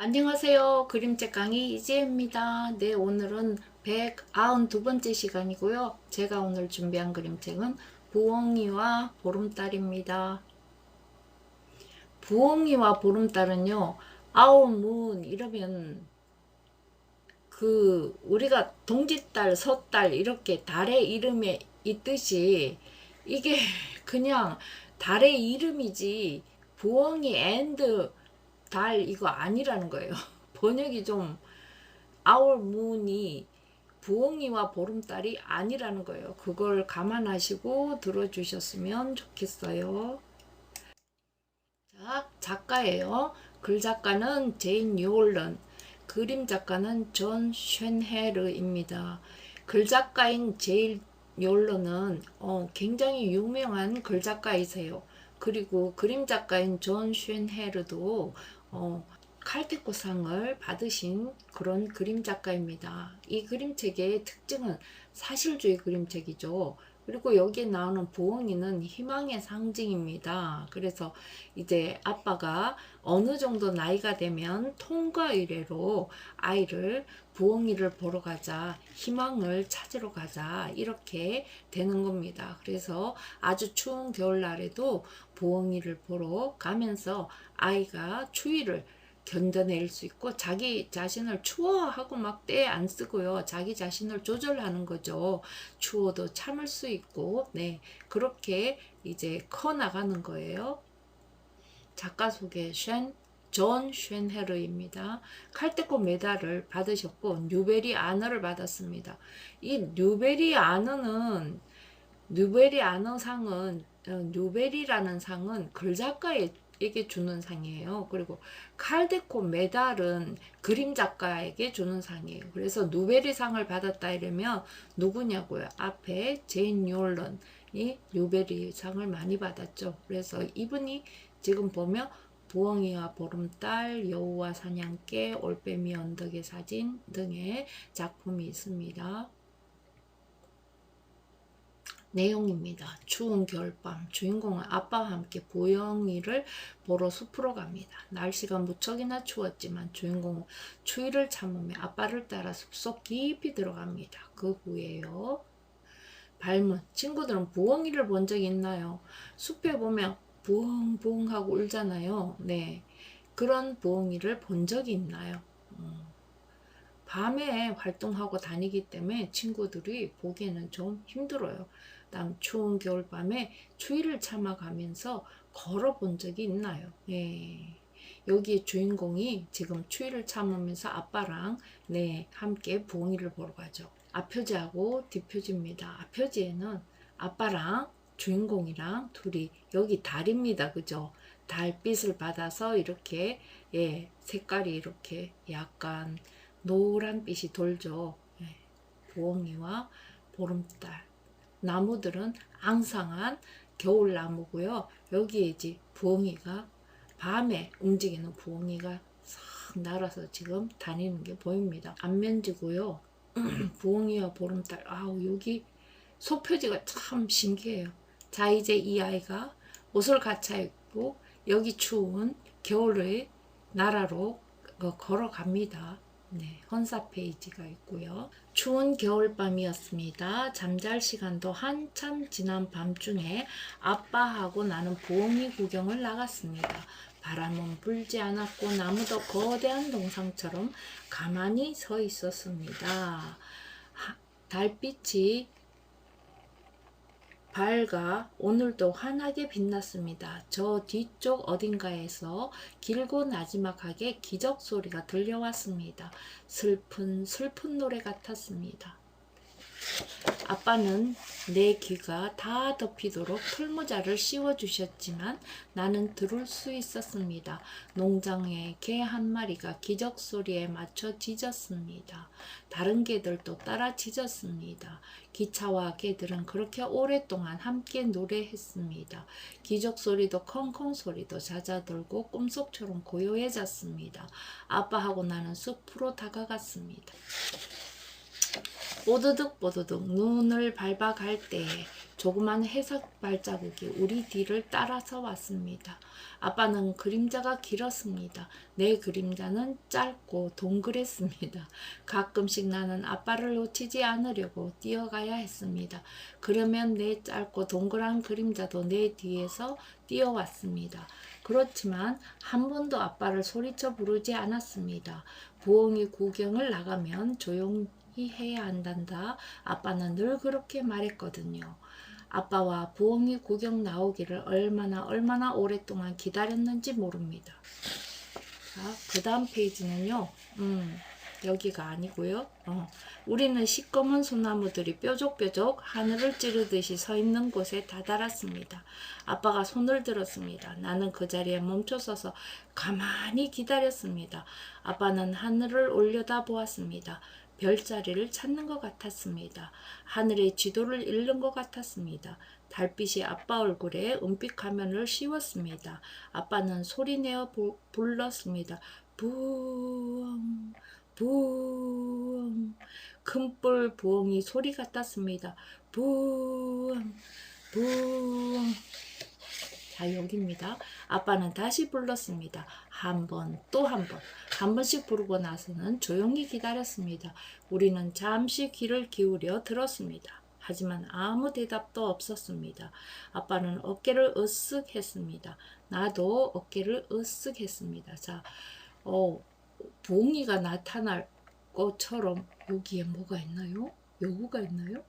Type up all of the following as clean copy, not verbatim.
안녕하세요. 그림책 강의 이지혜입니다. 네, 오늘은 192번째 시간이고요. 제가 오늘 준비한 그림책은 부엉이와 보름달입니다. 부엉이와 보름달은요, 아울문 이러면 우리가 동짓달, 섣달 이렇게 달의 이름에 있듯이 이게 그냥 달의 이름이지 부엉이 앤드 달 이거 아니라는 거예요. 번역이 좀 아울문이 부엉이와 보름달이 아니라는 거예요. 그걸 감안하시고 들어주셨으면 좋겠어요. 자, 작가예요. 글 작가는 제인 요런, 그림 작가는 존 쉔헤르입니다. 글 작가인 제인 요런은 굉장히 유명한 글 작가이세요. 그리고 그림 작가인 존 쉔헤르도 칼테코상을 받으신 그런 그림 작가입니다. 이 그림책의 특징은 사실주의 그림책이죠. 그리고 여기에 나오는 부엉이는 희망의 상징입니다. 그래서 이제 아빠가 어느 정도 나이가 되면 통과 의례로 아이를 부엉이를 보러 가자, 희망을 찾으러 가자 이렇게 되는 겁니다. 그래서 아주 추운 겨울날에도 부엉이를 보러 가면서 아이가 추위를 견뎌낼 수 있고 자기 자신을 추워하고 막 때 안 쓰고요. 자기 자신을 조절하는 거죠. 추워도 참을 수 있고 네 그렇게 이제 커 나가는 거예요. 작가 소개 존 쉔헤르입니다. 칼테코 메달을 받으셨고 뉴베리 아너를 받았습니다. 이 뉴베리 아너는 뉴베리 아너상은 뉴베리라는 상은 글작가에게 주는 상이에요. 그리고 칼데코 메달은 그림 작가에게 주는 상이에요. 그래서 누베리 상을 받았다 이러면 누구냐고요? 앞에 제인 욜런이 뉴베리 상을 많이 받았죠. 그래서 이분이 지금 보면 부엉이와 보름달, 여우와 사냥개, 올빼미 언덕의 사진 등의 작품이 있습니다. 내용입니다. 추운 겨울밤 주인공은 아빠와 함께 부엉이를 보러 숲으로 갑니다. 날씨가 무척이나 추웠지만 주인공은 추위를 참으며 아빠를 따라 숲속 깊이 들어갑니다. 그 후에요. 발문 친구들은 부엉이를 본 적이 있나요? 숲에 보면 부엉부엉 하고 울잖아요. 네, 그런 부엉이를 본 적이 있나요? 밤에 활동하고 다니기 때문에 친구들이 보기에는 좀 힘들어요. 다음 추운 겨울밤에 추위를 참아가면서 걸어본 적이 있나요? 예. 여기 주인공이 지금 추위를 참으면서 아빠랑 네 함께 부엉이를 보러 가죠. 앞표지하고 뒷표지입니다. 앞표지에는 아빠랑 주인공이랑 둘이 여기 달입니다. 그죠? 달빛을 받아서 이렇게 예 색깔이 이렇게 약간 노란빛이 돌죠. 예, 부엉이와 보름달. 나무들은 앙상한 겨울나무고요. 여기에 이제 부엉이가 밤에 움직이는 부엉이가 싹 날아서 지금 다니는 게 보입니다. 안면지고요. 부엉이와 보름달. 아우 여기 소표지가 참 신기해요. 자 이제 이 아이가 옷을 갖춰 입고 여기 추운 겨울의 나라로 걸어갑니다. 네, 헌사 페이지가 있고요. 추운 겨울밤이었습니다. 잠잘 시간도 한참 지난 밤중에 아빠하고 나는 부엉이 구경을 나갔습니다. 바람은 불지 않았고 나무도 거대한 동상처럼 가만히 서 있었습니다. 달빛이 밝아 오늘도 환하게 빛났습니다. 저 뒤쪽 어딘가에서 길고 나지막하게 기적 소리가 들려왔습니다. 슬픈 노래 같았습니다. 아빠는 내 귀가 다 덮이도록 털모자를 씌워주셨지만 나는 들을 수 있었습니다. 농장에 개 한 마리가 기적 소리에 맞춰 짖었습니다. 다른 개들도 따라 짖었습니다. 기차와 개들은 그렇게 오랫동안 함께 노래했습니다. 기적 소리도 컹컹 소리도 잦아들고 꿈속처럼 고요해졌습니다. 아빠하고 나는 숲으로 다가갔습니다. 뽀드득 뽀드득 눈을 밟아갈 때에 조그만 회색 발자국이 우리 뒤를 따라서 왔습니다. 아빠는 그림자가 길었습니다. 내 그림자는 짧고 동그랬습니다. 가끔씩 나는 아빠를 놓치지 않으려고 뛰어가야 했습니다. 그러면 내 짧고 동그란 그림자도 내 뒤에서 뛰어왔습니다. 그렇지만 한 번도 아빠를 소리쳐 부르지 않았습니다. 부엉이 구경을 나가면 조용히 해야 한단다. 아빠는 늘 그렇게 말했거든요. 아빠와 부엉이 구경 나오기를 얼마나 오랫동안 기다렸는지 모릅니다. 자, 그 다음 페이지는요. 여기가 아니고요. 우리는 시꺼먼 소나무들이 뾰족뾰족 하늘을 찌르듯이 서 있는 곳에 다다랐습니다. 아빠가 손을 들었습니다. 나는 그 자리에 멈춰서서 가만히 기다렸습니다. 아빠는 하늘을 올려다 보았습니다. 별자리를 찾는 것 같았습니다. 하늘의 지도를 잃는 것 같았습니다. 달빛이 아빠 얼굴에 은빛 가면을 씌웠습니다. 아빠는 소리내어 불렀습니다. 부엉 부엉. 큰뿔 부엉이 소리 같았습니다. 부엉 부엉. 자, 여기입니다. 아빠는 다시 불렀습니다. 한 번, 또 한 번. 한 번씩 부르고 나서는 조용히 기다렸습니다. 우리는 잠시 귀를 기울여 들었습니다. 하지만 아무 대답도 없었습니다. 아빠는 어깨를 으쓱 했습니다. 나도 어깨를 으쓱 했습니다. 자, 부엉이가 나타날 것처럼 여기에 뭐가 있나요? 요구가 있나요?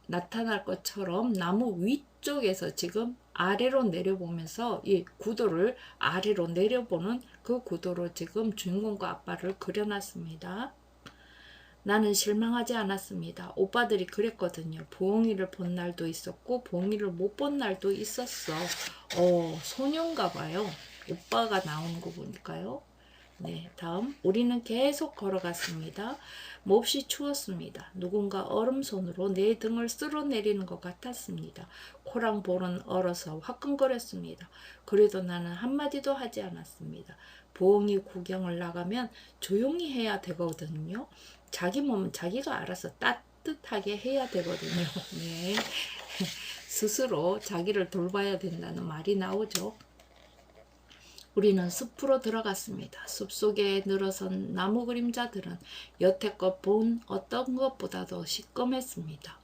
나타날 것처럼 나무 위쪽에서 지금 아래로 내려보면서 이 구도를 아래로 내려보는 그 구도로 지금 주인공과 아빠를 그려놨습니다. 나는 실망하지 않았습니다. 오빠들이 그랬거든요. 부엉이를 본 날도 있었고 부엉이를 못 본 날도 있었어. 소녀인가 봐요. 오빠가 나오는 거 보니까요. 네, 다음 우리는 계속 걸어갔습니다. 몹시 추웠습니다. 누군가 얼음손으로 내 등을 쓸어내리는 것 같았습니다. 코랑 볼은 얼어서 화끈거렸습니다. 그래도 나는 한마디도 하지 않았습니다. 부엉이 구경을 나가면 조용히 해야 되거든요. 자기 몸은 자기가 알아서 따뜻하게 해야 되거든요. 네. 스스로 자기를 돌봐야 된다는 말이 나오죠. 우리는 숲으로 들어갔습니다. 숲속에 늘어선 나무 그림자들은 여태껏 본 어떤 것보다도 시꺼맸습니다.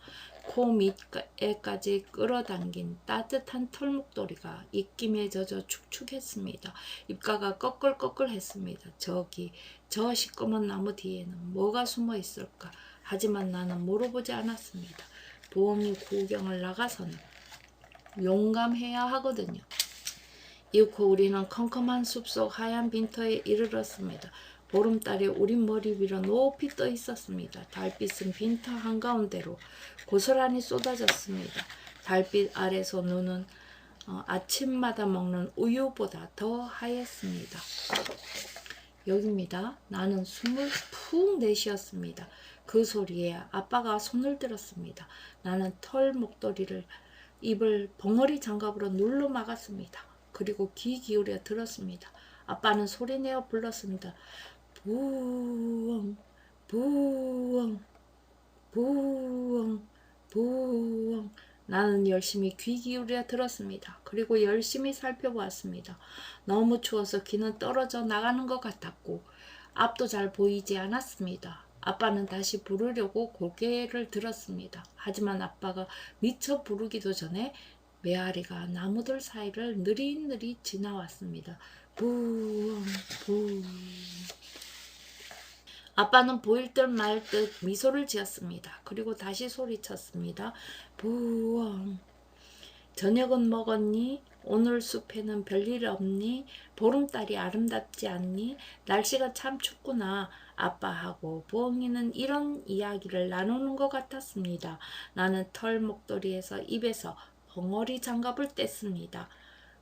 코 밑에까지 끌어당긴 따뜻한 털목도리가 입김에 젖어 축축했습니다. 입가가 꺼끌꺼끌했습니다. 저기 저 시꺼먼 나무 뒤에는 뭐가 숨어 있을까? 하지만 나는 물어보지 않았습니다. 부엉이 구경을 나가서는 용감해야 하거든요. 이윽고 우리는 컴컴한 숲속 하얀 빈터에 이르렀습니다. 보름달이 우리 머리 위로 높이 떠 있었습니다. 달빛은 빈터 한가운데로 고스란히 쏟아졌습니다. 달빛 아래서 눈은 아침마다 먹는 우유보다 더 하였습니다. 여기입니다. 나는 숨을 푹 내쉬었습니다. 그 소리에 아빠가 손을 들었습니다. 나는 털 목도리를 입을 벙어리 장갑으로 눌러 막았습니다. 그리고 귀 기울여 들었습니다. 아빠는 소리내어 불렀습니다. 부엉 부엉 부엉 부엉. 나는 열심히 귀 기울여 들었습니다. 그리고 열심히 살펴보았습니다. 너무 추워서 귀는 떨어져 나가는 것 같았고 앞도 잘 보이지 않았습니다. 아빠는 다시 부르려고 고개를 들었습니다. 하지만 아빠가 미처 부르기도 전에 메아리가 나무들 사이를 느릿느릿 지나왔습니다. 부엉 부엉. 아빠는 보일 듯 말 듯 미소를 지었습니다. 그리고 다시 소리쳤습니다. 부엉. 저녁은 먹었니? 오늘 숲에는 별일 없니? 보름달이 아름답지 않니? 날씨가 참 춥구나. 아빠하고 부엉이는 이런 이야기를 나누는 것 같았습니다. 나는 털 목도리에서 입에서 벙어리 장갑을 뗐습니다.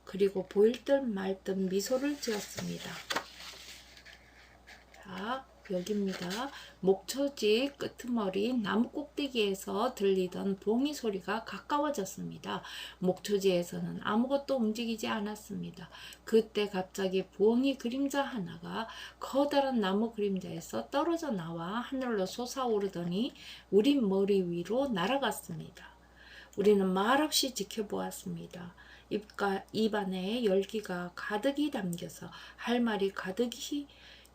그리고 보일 듯 말 듯 미소를 지었습니다. 자, 여기입니다. 목초지 끄트머리 나무 꼭대기에서 들리던 부엉이 소리가 가까워졌습니다. 목초지에서는 아무것도 움직이지 않았습니다. 그때 갑자기 부엉이 그림자 하나가 커다란 나무 그림자에서 떨어져 나와 하늘로 솟아오르더니 우리 머리 위로 날아갔습니다. 우리는 말없이 지켜보았습니다. 입안에 열기가 가득히 담겨서 할 말이 가득히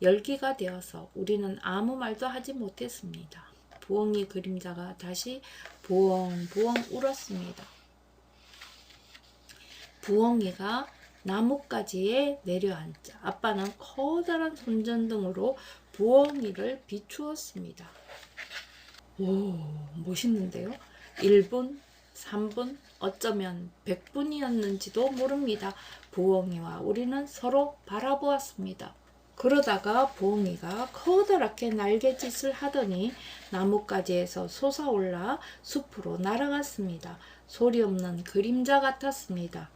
열기가 되어서 우리는 아무 말도 하지 못했습니다. 부엉이 그림자가 다시 부엉부엉 울었습니다. 부엉이가 나뭇가지에 내려앉자 아빠는 커다란 손전등으로 부엉이를 비추었습니다. 오, 멋있는데요? 1분, 3분, 어쩌면 100분이었는지도 모릅니다. 부엉이와 우리는 서로 바라보았습니다. 그러다가 부엉이가 커다랗게 날갯짓을 하더니 나뭇가지에서 솟아올라 숲으로 날아갔습니다. 소리 없는 그림자 같았습니다.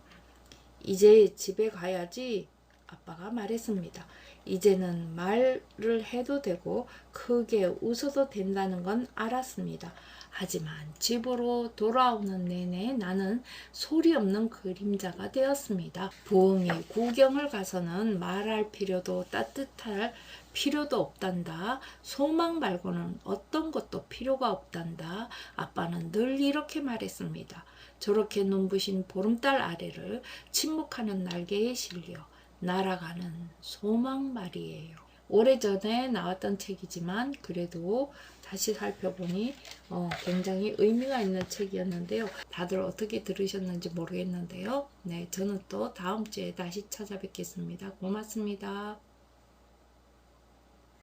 이제 집에 가야지, 아빠가 말했습니다. 이제는 말을 해도 되고 크게 웃어도 된다는 건 알았습니다. 하지만 집으로 돌아오는 내내 나는 소리 없는 그림자가 되었습니다. 부엉이 구경을 가서는 말할 필요도 따뜻할 필요도 없단다. 소망 말고는 어떤 것도 필요가 없단다. 아빠는 늘 이렇게 말했습니다. 저렇게 눈부신 보름달 아래를 침묵하는 날개에 실려 날아가는 소망 말이에요. 오래전에 나왔던 책이지만 그래도 다시 살펴보니 굉장히 의미가 있는 책이었는데요. 다들 어떻게 들으셨는지 모르겠는데요. 네, 저는 또 다음 주에 다시 찾아뵙겠습니다. 고맙습니다.